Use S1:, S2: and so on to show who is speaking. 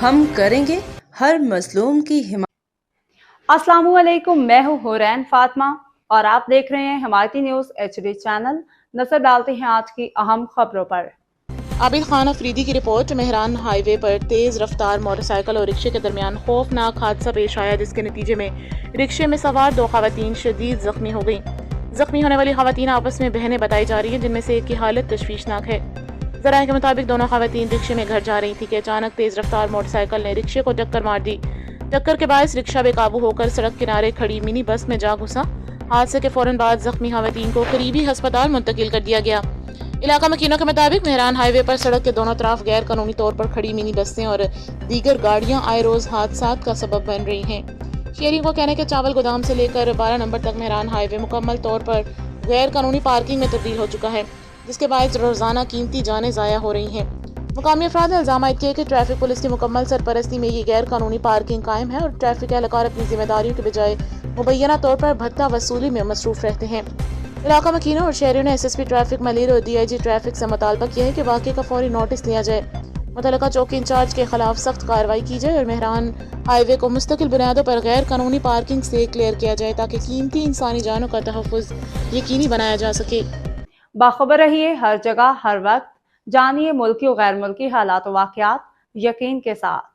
S1: ہم کریں گے ہر مظلوم کی حمایت۔
S2: السلام علیکم، میں ہوں حورین فاطمہ اور آپ دیکھ رہے ہیں حمایتی نیوز HD چینل۔ نظر ڈالتے ہیں آج کی اہم خبروں پر۔
S3: عابد خان افریدی کی رپورٹ۔ مہران ہائی وے پر تیز رفتار موٹر سائیکل اور رکشے کے درمیان خوفناک حادثہ پیش آیا، جس کے نتیجے میں رکشے میں سوار 2 خواتین شدید زخمی ہو گئیں۔ زخمی ہونے والی خواتین آپس میں بہنیں بتائی جا رہی ہیں، جن میں سے ایک کی حالت تشویشناک ہے۔ ذرائع کے مطابق دونوں خواتین رکشے میں گھر جا رہی تھیں کہ اچانک تیز رفتار موٹر سائیکل نے رکشے کو ٹکر مار دی۔ ٹکر کے باعث رکشہ بے قابو ہو کر سڑک کنارے کھڑی منی بس میں جا گھسا۔ حادثے کے فوراً بعد زخمی خواتین کو قریبی ہسپتال منتقل کر دیا گیا۔ علاقہ مکینوں کے مطابق مہران ہائی وے پر سڑک کے دونوں طرف غیر قانونی طور پر کھڑی منی بسیں اور دیگر گاڑیاں آئے روز حادثات کا سبب بن رہی ہیں۔ شہریوں کو کہنے کے چاول گودام سے لے کر 12 نمبر تک مہران ہائی وے مکمل طور پر غیر قانونی پارکنگ میں تبدیل ہو چکا ہے، جس کے باعث روزانہ قیمتی جانیں ضائع ہو رہی ہیں۔ مقامی افراد نے الزام عائد کیے کہ ٹریفک پولیس کی مکمل سرپرستی میں یہ غیر قانونی پارکنگ قائم ہے اور ٹریفک اہلکار اپنی ذمہ داریوں کے بجائے مبینہ طور پر بھتہ وصولی میں مصروف رہتے ہیں۔ علاقہ مکینوں اور شہریوں نے SSP ٹریفک ملیر اور DIG ٹریفک سے مطالبہ کیا ہے کہ واقعے کا فوری نوٹس لیا جائے، متعلقہ چوکی انچارج کے خلاف سخت کارروائی کی جائے اور مہران ہائی وے کو مستقل بنیادوں پر غیر قانونی پارکنگ سے کلیئر کیا جائے تاکہ قیمتی انسانی جانوں کا تحفظ یقینی بنایا جا سکے۔
S2: باخبر رہیے ہر جگہ ہر وقت، جانیے ملکی و غیر ملکی حالات و واقعات یقین کے ساتھ۔